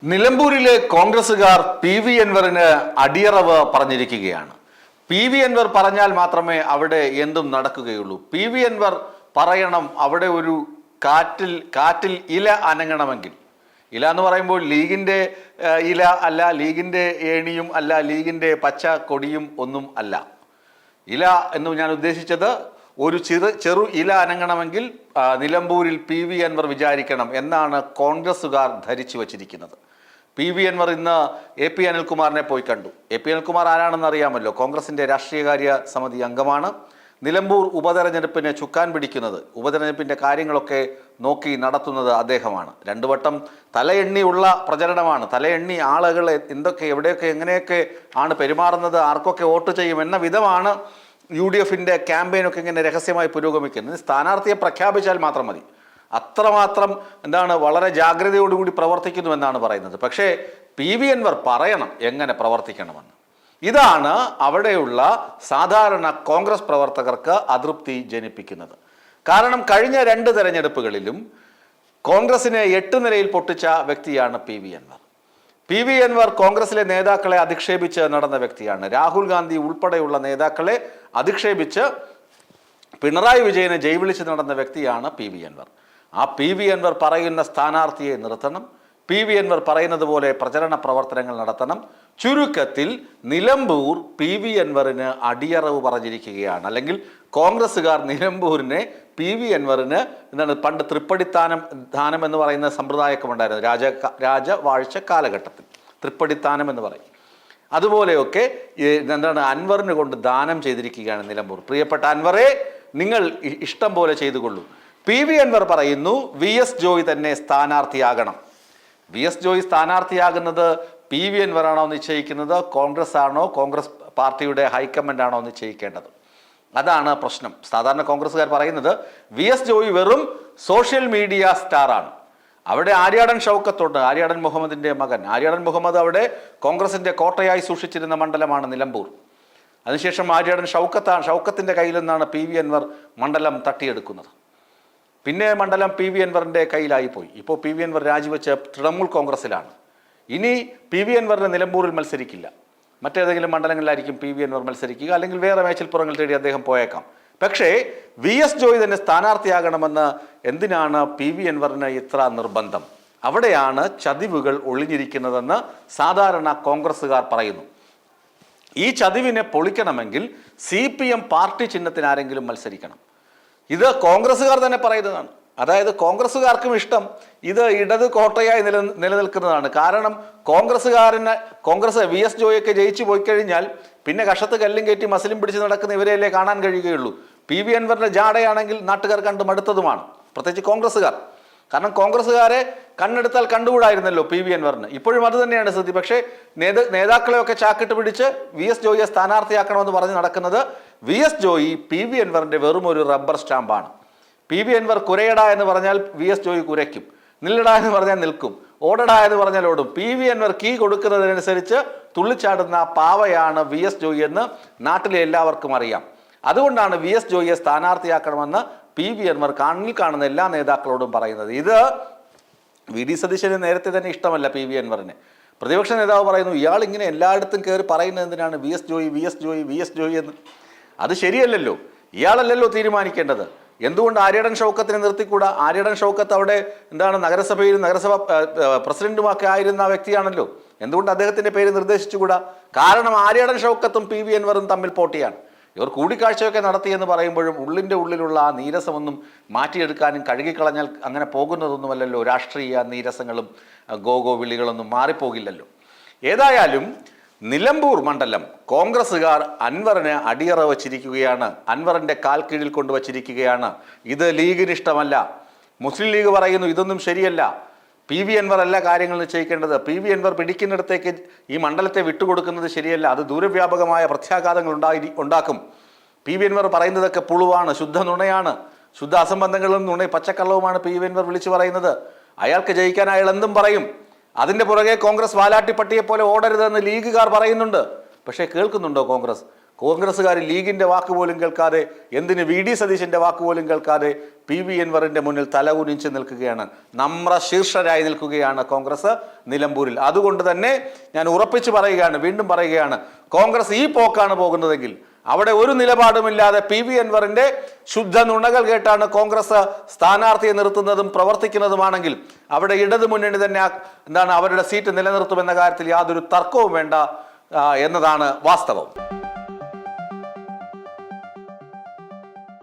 നിലമ്പൂരിലെ കോൺഗ്രസുകാർ P V അൻവറിന് അടിയറവ് പറഞ്ഞിരിക്കുകയാണ്. പി വി അൻവർ പറഞ്ഞാൽ മാത്രമേ അവിടെ എന്തും നടക്കുകയുള്ളൂ. പി വി അൻവർ പറയണം അവിടെ ഒരു കാറ്റിൽ ഇല അനങ്ങണമെങ്കിൽ. ഇല എന്ന് പറയുമ്പോൾ ലീഗിൻ്റെ ഇല അല്ല, ലീഗിൻ്റെ ഏണിയും അല്ല, ലീഗിൻ്റെ പച്ച കൊടിയും ഒന്നും അല്ല. ഇല എന്ന് ഞാൻ ഉദ്ദേശിച്ചത് ഒരു ചെറു ഇല അനങ്ങണമെങ്കിൽ നിലമ്പൂരിൽ പി വി അൻവർ വിചാരിക്കണം എന്നാണ് കോൺഗ്രസുകാർ ധരിച്ചു വച്ചിരിക്കുന്നത്. പി വി അൻവർ ഇന്ന് എ പി അനിൽകുമാറിനെ പോയി കണ്ടു. എ പി അനിൽകുമാർ ആരാണെന്ന് അറിയാമല്ലോ, കോൺഗ്രസിൻ്റെ രാഷ്ട്രീയകാര്യ സമിതി അംഗമാണ്. നിലമ്പൂർ ഉപതെരഞ്ഞെടുപ്പിന് ചുക്കാൻ പിടിക്കുന്നത്, ഉപതെരഞ്ഞെടുപ്പിൻ്റെ കാര്യങ്ങളൊക്കെ നോക്കി നടത്തുന്നത് അദ്ദേഹമാണ്. രണ്ടു വട്ടം തലയെണ്ണിയുള്ള പ്രചരണമാണ്. തലയെണ്ണി ആളുകൾ എന്തൊക്കെ എവിടെയൊക്കെ എങ്ങനെയൊക്കെ ആണ് പെരുമാറുന്നത്, ആർക്കൊക്കെ വോട്ട് ചെയ്യും എന്ന വിധമാണ് യു ഡി എഫിൻ്റെ ക്യാമ്പയിനൊക്കെ ഇങ്ങനെ രഹസ്യമായി പുരോഗമിക്കുന്നത്. സ്ഥാനാർത്ഥിയെ പ്രഖ്യാപിച്ചാൽ മാത്രം മതി. അത്രമാത്രം വളരെ ജാഗ്രതയോടുകൂടി പ്രവർത്തിക്കുന്നു എന്നാണ് പറയുന്നത്. പക്ഷേ പി വി അൻവർ പറയണം എങ്ങനെ പ്രവർത്തിക്കണമെന്ന്. ഇതാണ് അവിടെയുള്ള സാധാരണ കോൺഗ്രസ് പ്രവർത്തകർക്ക് അതൃപ്തി ജനിപ്പിക്കുന്നത്. കാരണം കഴിഞ്ഞ 2 തെരഞ്ഞെടുപ്പുകളിലും കോൺഗ്രസിനെ 8 നിലയിൽ പൊട്ടിച്ച വ്യക്തിയാണ് P V Anvar. P V Anvar കോൺഗ്രസിലെ നേതാക്കളെ അധിക്ഷേപിച്ച് നടന്ന വ്യക്തിയാണ്. രാഹുൽ ഗാന്ധി ഉൾപ്പെടെയുള്ള നേതാക്കളെ അധിക്ഷേപിച്ച് പിണറായി വിജയനെ ജൈവിളിച്ച് നടന്ന വ്യക്തിയാണ് പി വി അൻവർ. ആ പി വി അൻവർ പറയുന്ന സ്ഥാനാർത്ഥിയെ നിർത്തണം. പി വി അൻവർ പറയുന്നത് പോലെ പ്രചരണ പ്രവർത്തനങ്ങൾ നടത്തണം. ചുരുക്കത്തിൽ നിലമ്പൂർ പി വി അൻവറിന് അടിയറവ് പറഞ്ഞിരിക്കുകയാണ്. അല്ലെങ്കിൽ കോൺഗ്രസ്സുകാർ നിലമ്പൂരിനെ പി വി അൻവറിന് പണ്ട് തൃപ്പടിത്താനം എന്ന് പറയുന്ന സമ്പ്രദായമൊക്കെ ഉണ്ടായിരുന്നു രാജവാഴ്ച കാലഘട്ടത്തിൽ. തൃപ്പടിത്താനം എന്ന് പറയും. അതുപോലെയൊക്കെ അൻവറിന് കൊണ്ട് ദാനം ചെയ്തിരിക്കുകയാണ് നിലമ്പൂർ. പ്രിയപ്പെട്ട അൻവറെ, നിങ്ങൾ ഇഷ്ടം പോലെ ചെയ്തുകൊള്ളൂ. പി വി അൻവർ പറയുന്നു വി എസ് ജോയ് തന്നെ സ്ഥാനാർത്ഥിയാകണം. വി എസ് ജോയ് സ്ഥാനാർത്ഥിയാകുന്നത് പി വി അൻവർ ആണോ നിശ്ചയിക്കുന്നത്, കോൺഗ്രസ് ആണോ, കോൺഗ്രസ് പാർട്ടിയുടെ ഹൈക്കമാൻഡ് ആണോ നിശ്ചയിക്കേണ്ടത്? അതാണ് പ്രശ്നം. സാധാരണ കോൺഗ്രസ്സുകാർ പറയുന്നത് വി എസ് ജോയ് വെറും സോഷ്യൽ മീഡിയ സ്റ്റാറാണ്. അവിടെ ആര്യാടൻ ഷൗക്കത്തുണ്ട്, ആര്യാടൻ മുഹമ്മദിൻ്റെ മകൻ. ആര്യാടൻ മുഹമ്മദ് അവിടെ കോൺഗ്രസിൻ്റെ കോട്ടയായി സൂക്ഷിച്ചിരുന്ന മണ്ഡലമാണ് നിലമ്പൂർ. അതിനുശേഷം ആര്യാടൻ ഷൗക്കത്തിൻ്റെ കയ്യിൽ നിന്നാണ് പി വി അൻവർ മണ്ഡലം തട്ടിയെടുക്കുന്നത്. പിന്നെ മണ്ഡലം പി വി അൻവറിൻ്റെ കയ്യിലായിപ്പോയി. ഇപ്പോൾ പി വി അൻവർ രാജിവെച്ച് തൃണമൂൽ കോൺഗ്രസിലാണ്. ഇനി പി വി അൻവറിന് നിലമ്പൂരിൽ മത്സരിക്കില്ല. മറ്റേതെങ്കിലും മണ്ഡലങ്ങളിലായിരിക്കും പി വി അൻവർ മത്സരിക്കുക, അല്ലെങ്കിൽ വേറെ മേച്ചിൽപ്പുറങ്ങൾ തേടി അദ്ദേഹം പോയേക്കാം. പക്ഷേ വി എസ് ജോയ് തന്നെ സ്ഥാനാർത്ഥിയാകണമെന്ന് എന്തിനാണ് പി വി അൻവറിന് ഇത്ര നിർബന്ധം? അവിടെയാണ് ചതിവുകൾ ഒളിഞ്ഞിരിക്കുന്നതെന്ന് സാധാരണ കോൺഗ്രസ്സുകാർ പറയുന്നു. ഈ ചതിവിനെ പൊളിക്കണമെങ്കിൽ CPM പാർട്ടി ചിഹ്നത്തിന് ആരെങ്കിലും മത്സരിക്കണം. ഇത് കോൺഗ്രസ്സുകാർ തന്നെ പറയുന്നതാണ്. അതായത് കോൺഗ്രസ്സുകാർക്കും ഇഷ്ടം ഇത് ഇടത് കോട്ടയായി നിലനിൽക്കുന്നതാണ്. കാരണം കോൺഗ്രസ് വി എസ് ജോയൊക്കെ ജയിച്ചു പോയി കഴിഞ്ഞാൽ പിന്നെ കഷത്ത് കല്ലും കയറ്റി മസിലും പിടിച്ച് നടക്കുന്ന ഇവരെയല്ലേ കാണാൻ കഴിയുകയുള്ളൂ. പി വി അൻവറിന്റെ ജാടയാണെങ്കിൽ നാട്ടുകാർ കണ്ട് മടുത്തതുമാണ്, പ്രത്യേകിച്ച് കോൺഗ്രസ്സുകാർ. കാരണം കോൺഗ്രസ്സുകാരെ കണ്ണെടുത്താൽ കണ്ടുകൂടായിരുന്നല്ലോ പി വി അൻവറിന്. ഇപ്പോഴും അത് തന്നെയാണ് സ്ഥിതി. പക്ഷേ നേതാക്കളെയൊക്കെ ചാക്കിട്ട് പിടിച്ച് വി എസ് ജോയിയെ സ്ഥാനാർത്ഥിയാക്കണമെന്ന് പറഞ്ഞ് നടക്കുന്നത് V S Joy P V അൻവറിന്റെ വെറും ഒരു റബ്ബർ സ്റ്റാമ്പാണ്. പി വി അൻവർ കുരയട എന്ന് പറഞ്ഞാൽ വി എസ് ജോയി കുരയ്ക്കും, നില്ലട എന്ന് പറഞ്ഞാൽ നിൽക്കും, ഓടട എന്ന് പറഞ്ഞാൽ ഓടും. പി വി അൻവർ കീ കൊടുക്കുന്നതിനനുസരിച്ച് തുള്ളിച്ചാടുന്ന പാവയാണ് വി എസ് ജോയി എന്ന് നാട്ടിലെ എല്ലാവർക്കും അറിയാം. അതുകൊണ്ടാണ് വി എസ് ജോയിയെ സ്ഥാനാർത്ഥിയാക്കണമെന്ന് പി വി അൻവർ കണ്ണിൽ കാണുന്ന എല്ലാ നേതാക്കളോടും പറയുന്നത്. ഇത് വി ഡി സതീശന് നേരത്തെ തന്നെ ഇഷ്ടമല്ല പി വി അൻവറിനെ. പ്രതിപക്ഷ നേതാവ് പറയുന്നു ഇയാൾ ഇങ്ങനെ എല്ലായിടത്തും കയറി പറയുന്നത് എന്തിനാണ് V S Joy V S Joy V S Joy എന്ന്? അത് ശരിയല്ലല്ലോ. ഇയാളല്ലല്ലോ തീരുമാനിക്കേണ്ടത്. എന്തുകൊണ്ട് ആര്യാടൻ ഷൗക്കത്തിനെ നിർത്തിക്കൂടാ? ആര്യാടൻ ഷൗക്കത്ത് അവിടെ നഗരസഭ പ്രസിഡന്റുമൊക്കെ ആയിരുന്ന വ്യക്തിയാണല്ലോ. എന്തുകൊണ്ട് അദ്ദേഹത്തിന്റെ പേര് നിർദ്ദേശിച്ചുകൂടാ? കാരണം ആര്യാടൻ ഷൗക്കത്തും പി വി അൻവറും തമ്മിൽ പോട്ടിയാണ്. ഇവർ കൂടിക്കാഴ്ചയൊക്കെ നടത്തിയെന്ന് പറയുമ്പോഴും ഉള്ളിൻ്റെ ഉള്ളിലുള്ള ആ നീരസമൊന്നും മാറ്റിയെടുക്കാനും കഴുകിക്കളഞ്ഞാൽ അങ്ങനെ പോകുന്നതൊന്നുമല്ലല്ലോ. രാഷ്ട്രീയ നീരസങ്ങളും ഗോഗോ വിളികളൊന്നും മാറിപ്പോകില്ലല്ലോ. ഏതായാലും നിലമ്പൂർ മണ്ഡലം കോൺഗ്രസ്സുകാർ അൻവറിന് അടിയറ വച്ചിരിക്കുകയാണ്, അൻവറിൻ്റെ കാൽ കീഴിൽ കൊണ്ടുവച്ചിരിക്കുകയാണ്. ഇത് ലീഗിന് ഇഷ്ടമല്ല. മുസ്ലിം ലീഗ് പറയുന്നു ഇതൊന്നും ശരിയല്ല, പി വി അൻവർ അല്ല കാര്യങ്ങൾ നിശ്ചയിക്കേണ്ടത്. പി വി അൻവർ പിടിക്കുന്നിടത്തേക്ക് ഈ മണ്ഡലത്തെ വിട്ടുകൊടുക്കുന്നത് ശരിയല്ല, അത് ദൂരവ്യാപകമായ പ്രത്യാഘാതങ്ങൾ ഉണ്ടാക്കും. പി വി അൻവർ പറയുന്നതൊക്കെ പുളുവാണ്, ശുദ്ധ നുണയാണ്, ശുദ്ധ അസംബന്ധങ്ങളും പച്ചക്കള്ളവുമാണ് പി വി അൻവർ വിളിച്ചു പറയുന്നത്. അയാൾക്ക് ജയിക്കാൻ അയാൾ എന്തും പറയും. അതിൻ്റെ പുറകെ കോൺഗ്രസ് വാലാട്ടിപ്പട്ടിയെ പോലെ ഓടരുതെന്ന് ലീഗുകാർ പറയുന്നുണ്ട്. പക്ഷേ കേൾക്കുന്നുണ്ടോ കോൺഗ്രസ്? കോൺഗ്രസ്സുകാർ ലീഗിന്റെ വാക്ക് പോലും കേൾക്കാതെ, എന്തിന് വി ഡി സതീശന്റെ വാക്ക് പോലും കേൾക്കാതെ പി വി അൻവറിന്റെ മുന്നിൽ തലകുനിച്ച് നിൽക്കുകയാണ്. നമ്ര ശീർഷരായി നിൽക്കുകയാണ് കോൺഗ്രസ് നിലമ്പൂരിൽ. അതുകൊണ്ട് തന്നെ ഞാൻ ഉറപ്പിച്ച് പറയുകയാണ്, വീണ്ടും പറയുകയാണ്, കോൺഗ്രസ് ഈ പോക്കാണ് പോകുന്നതെങ്കിൽ, അവിടെ ഒരു നിലപാടുമില്ലാതെ പി വി അൻവറിന്റെ ശുദ്ധ നുണകൾ കേട്ടാണ് കോൺഗ്രസ് സ്ഥാനാർത്ഥിയെ നിർത്തുന്നതും പ്രവർത്തിക്കുന്നതുമാണെങ്കിൽ അവിടെ ഇടതു മുന്നണി തന്നെ അവരുടെ സീറ്റ് നിലനിർത്തുമെന്ന കാര്യത്തിൽ യാതൊരു തർക്കവും വേണ്ട എന്നതാണ് വാസ്തവം.